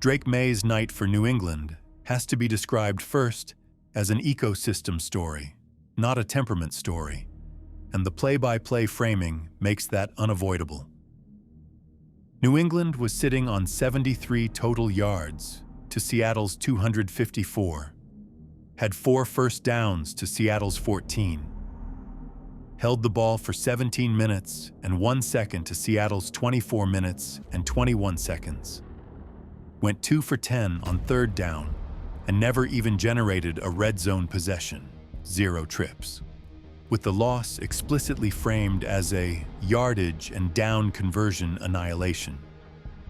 Drake Maye's night for New England has to be described first as an ecosystem story, not a temperament story, and the play-by-play framing makes that unavoidable. New England was sitting on 73 total yards to Seattle's 254, had 4 first downs to Seattle's 14, held the ball for 17 minutes and 1 second to Seattle's 24 minutes and 21 seconds, went 2 for 10 on 3rd down, and never even generated a red zone possession, 0 trips, with the loss explicitly framed as a yardage and down conversion annihilation,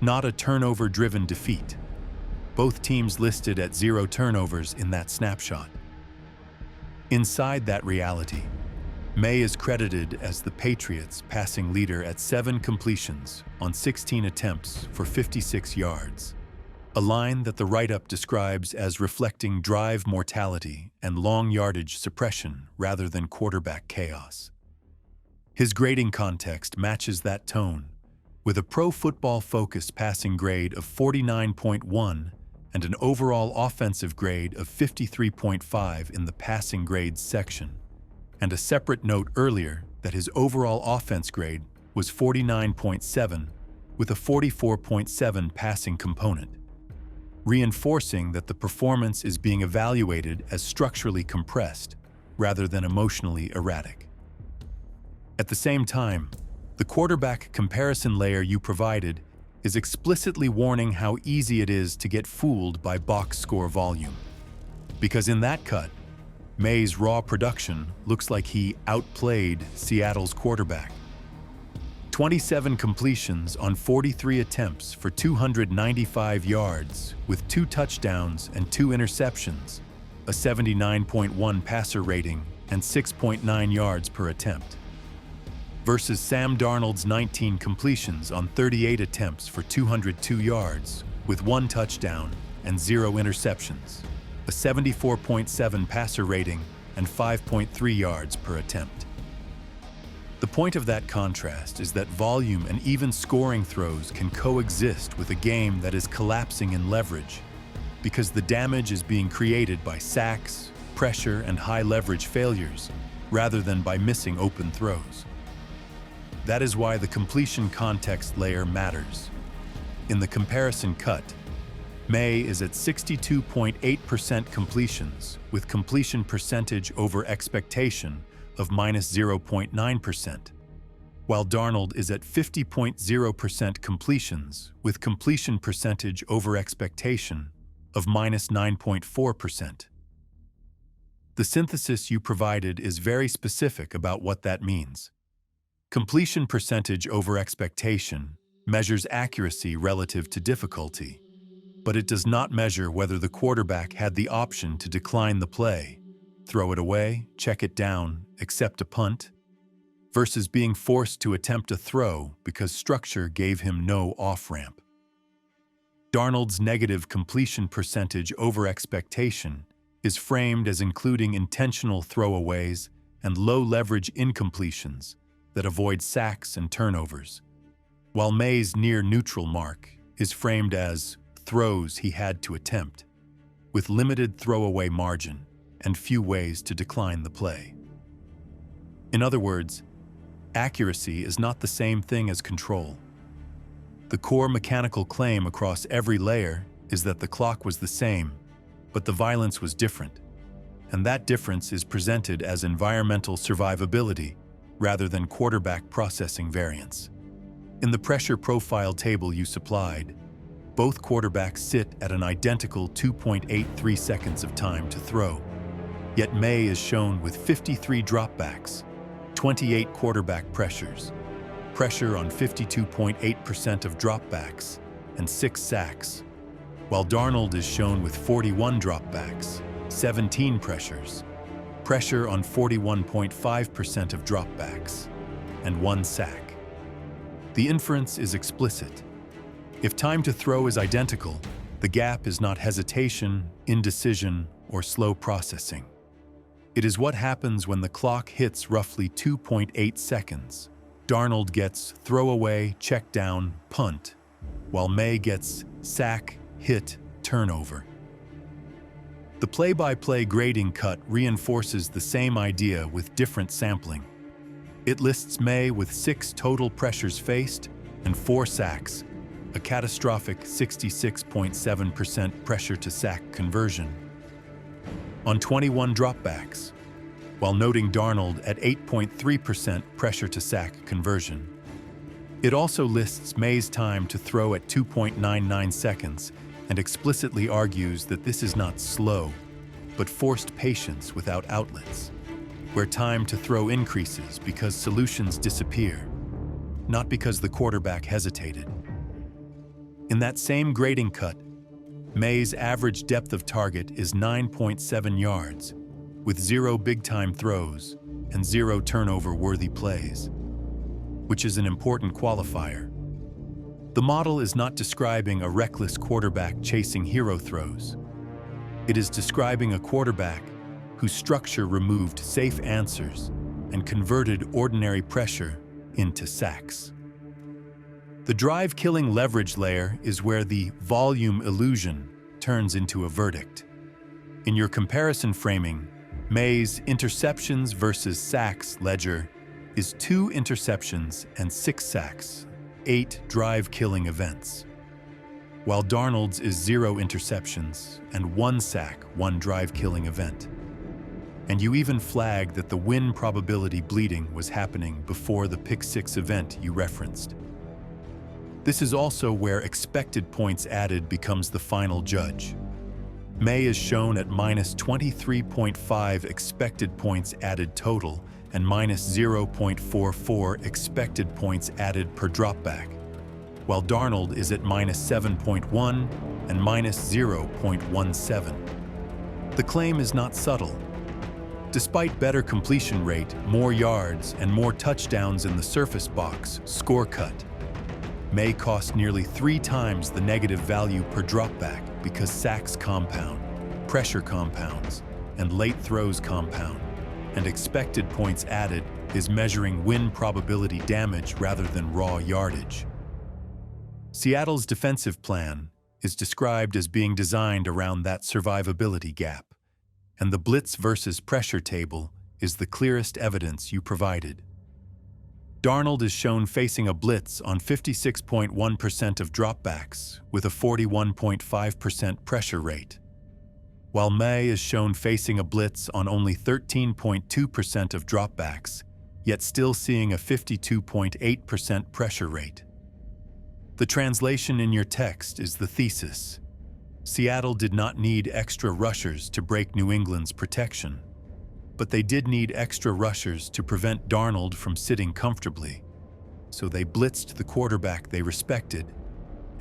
not a turnover-driven defeat. Both teams listed at 0 turnovers in that snapshot. Inside that reality, Maye is credited as the Patriots' passing leader at 7 completions on 16 attempts for 56 yards, a line that the write-up describes as reflecting drive mortality and long yardage suppression rather than quarterback chaos. His grading context matches that tone, with a Pro Football Focus passing grade of 49.1 and an overall offensive grade of 53.5 in the passing grades section, and a separate note earlier that his overall offense grade was 49.7 with a 44.7 passing component, reinforcing that the performance is being evaluated as structurally compressed rather than emotionally erratic. At the same time, the quarterback comparison layer you provided is explicitly warning how easy it is to get fooled by box score volume. Because in that cut, Maye's raw production looks like he outplayed Seattle's quarterback. 27 completions on 43 attempts for 295 yards with 2 touchdowns and 2 interceptions, a 79.1 passer rating and 6.9 yards per attempt, versus Sam Darnold's 19 completions on 38 attempts for 202 yards with 1 touchdown and 0 interceptions, a 74.7 passer rating and 5.3 yards per attempt. The point of that contrast is that volume and even scoring throws can coexist with a game that is collapsing in leverage, because the damage is being created by sacks, pressure, and high-leverage failures, rather than by missing open throws. That is why the completion context layer matters. In the comparison cut, Maye is at 62.8% completions, with completion percentage over expectation of -0.9%, while Darnold is at 50.0% completions, with completion percentage over expectation of -9.4%. The synthesis you provided is very specific about what that means. Completion percentage over expectation measures accuracy relative to difficulty, but it does not measure whether the quarterback had the option to decline the play, throw it away, check it down, accept a punt, versus being forced to attempt a throw because structure gave him no off-ramp. Darnold's negative completion percentage over expectation is framed as including intentional throwaways and low-leverage incompletions that avoid sacks and turnovers, while Maye's near-neutral mark is framed as throws he had to attempt, with limited throwaway margin and few ways to decline the play. In other words, accuracy is not the same thing as control. The core mechanical claim across every layer is that the clock was the same, but the violence was different, and that difference is presented as environmental survivability rather than quarterback processing variance. In the pressure profile table you supplied, both quarterbacks sit at an identical 2.83 seconds of time to throw, yet Maye is shown with 53 dropbacks, 28 quarterback pressures, pressure on 52.8% of dropbacks, and 6 sacks, while Darnold is shown with 41 dropbacks, 17 pressures, pressure on 41.5% of dropbacks, and 1 sack. The inference is explicit. If time to throw is identical, the gap is not hesitation, indecision, or slow processing. It is what happens when the clock hits roughly 2.8 seconds. Darnold gets throwaway, check down, punt, while Maye gets sack, hit, turnover. The play-by-play grading cut reinforces the same idea with different sampling. It lists Maye with 6 total pressures faced and 4 sacks, a catastrophic 66.7% pressure-to-sack conversion, on 21 dropbacks, while noting Darnold at 8.3% pressure-to-sack conversion. It also lists Maye's time to throw at 2.99 seconds and explicitly argues that this is not slow, but forced patience without outlets, where time to throw increases because solutions disappear, not because the quarterback hesitated. In that same grading cut, Maye's average depth of target is 9.7 yards, with 0 big-time throws and 0 turnover-worthy plays, which is an important qualifier. The model is not describing a reckless quarterback chasing hero throws. It is describing a quarterback whose structure removed safe answers and converted ordinary pressure into sacks. The drive-killing leverage layer is where the volume illusion turns into a verdict. In your comparison framing, Maye's interceptions versus sacks ledger is 2 interceptions and 6 sacks, 8 drive-killing events, while Darnold's is 0 interceptions and 1 sack, 1 drive-killing event. And you even flag that the win probability bleeding was happening before the pick-6 event you referenced. This is also where expected points added becomes the final judge. Maye is shown at minus 23.5 expected points added total and minus 0.44 expected points added per dropback, while Darnold is at minus 7.1 and minus 0.17. The claim is not subtle. Despite better completion rate, more yards, and more touchdowns in the surface box score cut, Maye cost nearly 3 times the negative value per dropback because sacks compound, pressure compounds, and late throws compound, and expected points added is measuring win probability damage rather than raw yardage. Seattle's defensive plan is described as being designed around that survivability gap, and the blitz versus pressure table is the clearest evidence you provided. Darnold is shown facing a blitz on 56.1% of dropbacks with a 41.5% pressure rate, while Maye is shown facing a blitz on only 13.2% of dropbacks, yet still seeing a 52.8% pressure rate. The translation in your text is the thesis. Seattle did not need extra rushers to break New England's protection, but they did need extra rushers to prevent Darnold from sitting comfortably. So they blitzed the quarterback they respected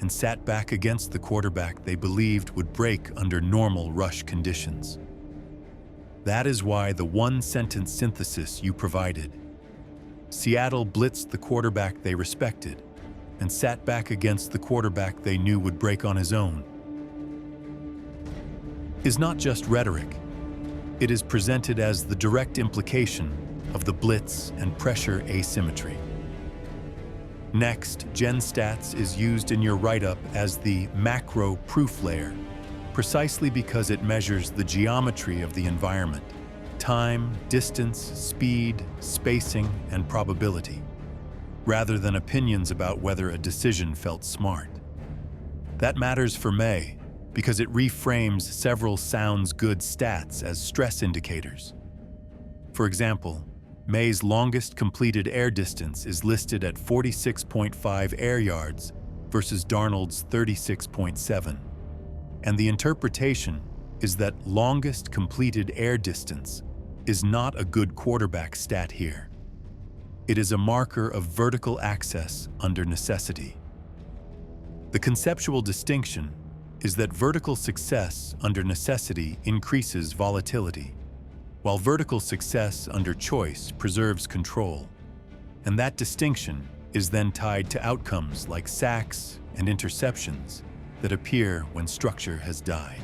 and sat back against the quarterback they believed would break under normal rush conditions. That is why the one-sentence synthesis you provided, Seattle blitzed the quarterback they respected and sat back against the quarterback they knew would break on his own, is not just rhetoric. It is presented as the direct implication of the blitz and pressure asymmetry. Next, GenStats is used in your write-up as the macro proof layer, precisely because it measures the geometry of the environment: time, distance, speed, spacing, and probability, rather than opinions about whether a decision felt smart. That matters for Maye, because it reframes several sounds good stats as stress indicators. For example, Maye's longest completed air distance is listed at 46.5 air yards versus Darnold's 36.7. And the interpretation is that longest completed air distance is not a good quarterback stat here. It is a marker of vertical access under necessity. The conceptual distinction is that vertical success under necessity increases volatility, while vertical success under choice preserves control. And that distinction is then tied to outcomes like sacks and interceptions that appear when structure has died.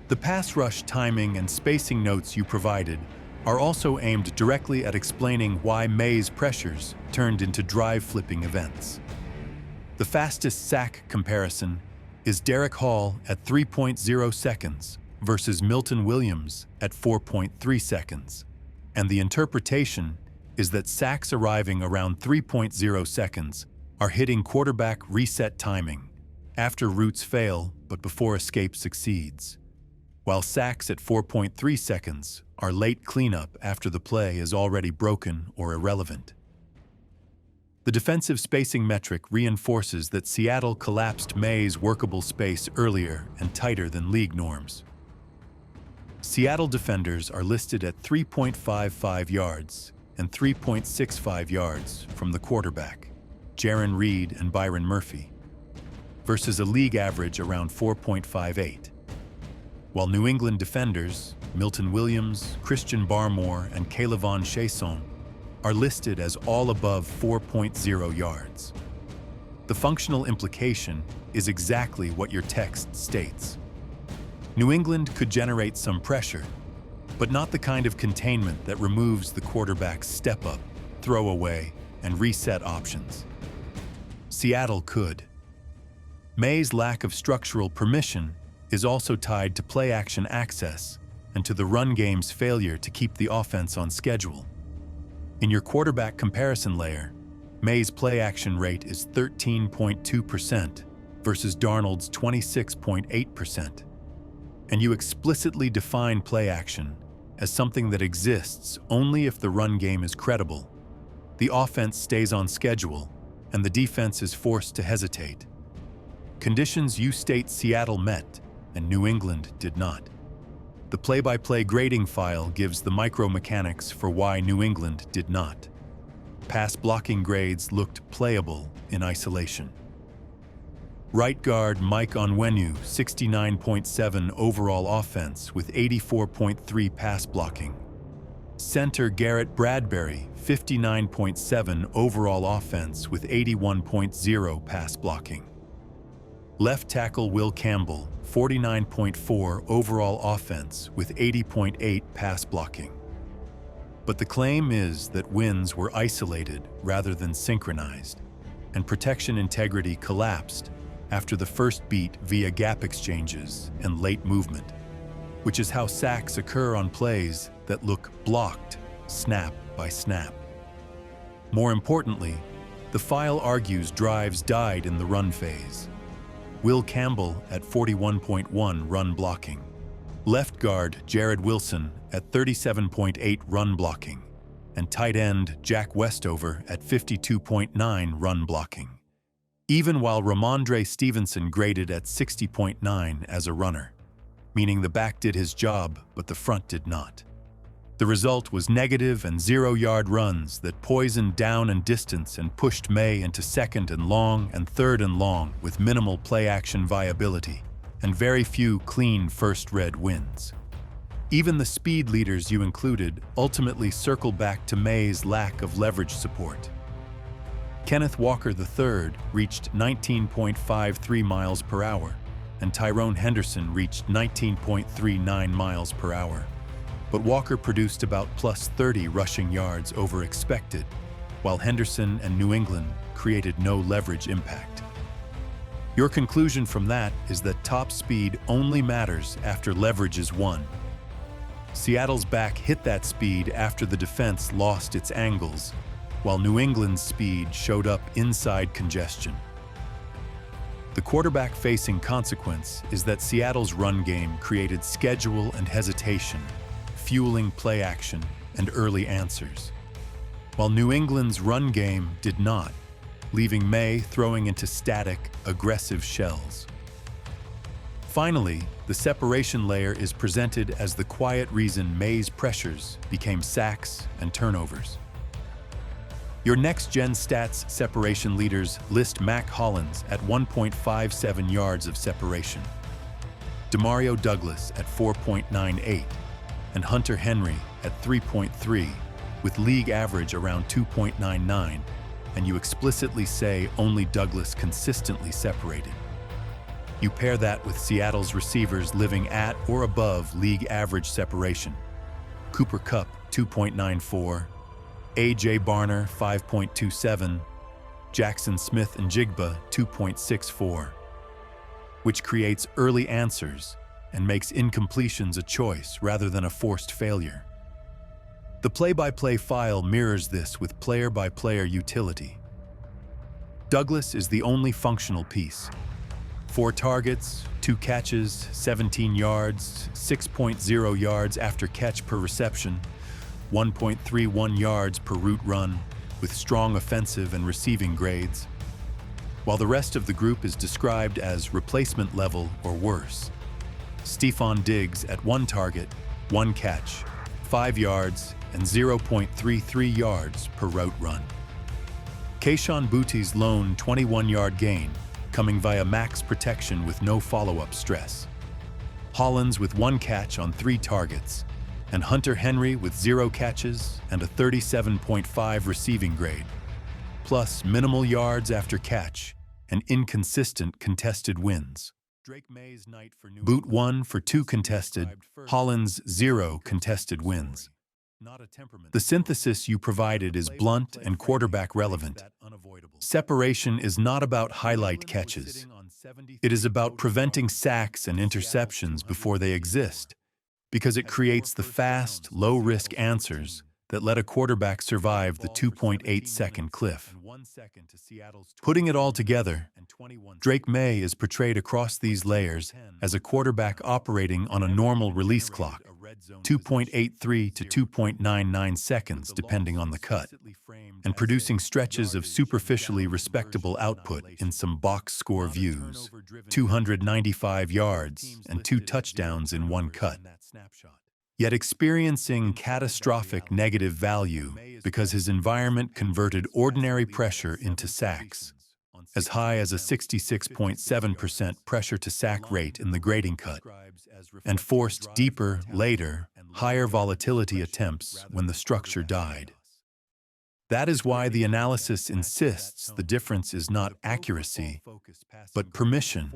The pass rush timing and spacing notes you provided are also aimed directly at explaining why Maye's pressures turned into drive-flipping events. The fastest sack comparison is Derek Hall at 3.0 seconds versus Milton Williams at 4.3 seconds. And the interpretation is that sacks arriving around 3.0 seconds are hitting quarterback reset timing after routes fail but before escape succeeds, while sacks at 4.3 seconds are late cleanup after the play is already broken or irrelevant. The defensive spacing metric reinforces that Seattle collapsed Maye's workable space earlier and tighter than league norms. Seattle defenders are listed at 3.55 yards and 3.65 yards from the quarterback, Jaron Reed and Byron Murphy, versus a league average around 4.58. While New England defenders, Milton Williams, Christian Barmore, and Kaylavon Chaisson, are listed as all above 4.0 yards. The functional implication is exactly what your text states. New England could generate some pressure, but not the kind of containment that removes the quarterback's step-up, throwaway, and reset options. Seattle could. Maye's lack of structural permission is also tied to play-action access and to the run game's failure to keep the offense on schedule. In your quarterback comparison layer, Maye's play-action rate is 13.2% versus Darnold's 26.8%. And you explicitly define play-action as something that exists only if the run game is credible, the offense stays on schedule, and the defense is forced to hesitate. Conditions you state Seattle met, and New England did not. The play-by-play grading file gives the micro-mechanics for why New England did not. Pass blocking grades looked playable in isolation. Right guard Mike Onwenu, 69.7 overall offense with 84.3 pass blocking. Center Garrett Bradbury, 59.7 overall offense with 81.0 pass blocking. Left tackle Will Campbell, 49.4 overall offense with 80.8 pass blocking. But the claim is that wins were isolated rather than synchronized, and protection integrity collapsed after the first beat via gap exchanges and late movement, which is how sacks occur on plays that look blocked snap by snap. More importantly, the file argues drives died in the run phase. Will Campbell at 41.1 run blocking. Left guard Jared Wilson at 37.8 run blocking, and tight end Jack Westover at 52.9 run blocking, even while Ramondre Stevenson graded at 60.9 as a runner, meaning the back did his job but the front did not. The result was negative and 0-yard runs that poisoned down and distance and pushed Maye into second and long and third and long with minimal play-action viability and very few clean first red wins. Even the speed leaders you included ultimately circle back to Maye's lack of leverage support. Kenneth Walker III reached 19.53 miles per hour, and Tyrone Henderson reached 19.39 miles per hour. But Walker produced about plus 30 rushing yards over expected, while Henderson and New England created no leverage impact. Your conclusion from that is that top speed only matters after leverage is won. Seattle's back hit that speed after the defense lost its angles, while New England's speed showed up inside congestion. The quarterback-facing consequence is that Seattle's run game created schedule and hesitation, fueling play action and early answers, while New England's run game did not, leaving Maye throwing into static, aggressive shells. Finally, the separation layer is presented as the quiet reason Maye's pressures became sacks and turnovers. Your next-gen stats separation leaders list Mac Hollins at 1.57 yards of separation, Demario Douglas at 4.98, and Hunter Henry at 3.3, with league average around 2.99, and you explicitly say only Douglas consistently separated. You pair that with Seattle's receivers living at or above league average separation. Cooper Kupp, 2.94, A.J. Barner, 5.27, Jackson Smith and Jigba, 2.64. which creates early answers and makes incompletions a choice rather than a forced failure. The play-by-play file mirrors this with player-by-player utility. Douglas is the only functional piece. 4 targets, 2 catches, 17 yards, 6.0 yards after catch per reception, 1.31 yards per route run, with strong offensive and receiving grades, while the rest of the group is described as replacement level or worse. Stephon Diggs at 1 target, 1 catch, 5 yards, and 0.33 yards per route run. Kayshon Boutte's lone 21-yard gain, coming via max protection with no follow-up stress. Hollins with 1 catch on 3 targets, and Hunter Henry with 0 catches and a 37.5 receiving grade, plus minimal yards after catch and inconsistent contested wins. Boot 1 for 2 contested, Hollins 0 contested wins. The synthesis you provided is blunt and quarterback relevant. Separation is not about highlight catches. It is about preventing sacks and interceptions before they exist, because it creates the fast, low-risk answers that let a quarterback survive the 2.8-second cliff. Putting it all together, Drake Maye is portrayed across these layers as a quarterback operating on a normal release clock, 2.83 to 2.99 seconds depending on the cut, and producing stretches of superficially respectable output in some box score views, 295 yards and 2 touchdowns in 1 cut. Yet experiencing catastrophic negative value because his environment converted ordinary pressure into sacks, as high as a 66.7% pressure-to-sack rate in the grading cut, and forced deeper, later, higher volatility attempts when the structure died. That is why the analysis insists the difference is not accuracy, but permission,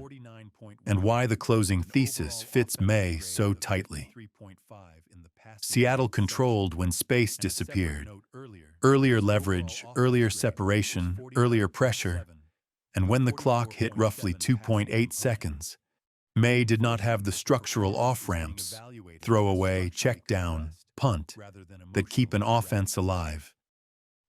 and why the closing thesis fits Maye so tightly. Seattle controlled when space disappeared. Earlier leverage, earlier separation, earlier pressure, and when the clock hit roughly 2.8 seconds, Maye did not have the structural off-ramps, throwaway, check down, punt, that keep an offense alive.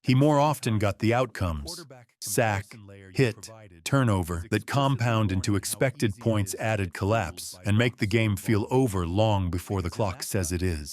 He more often got the outcomes, sack, hit, turnover, that compound into expected points added collapse and make the game feel over long before the clock says it is.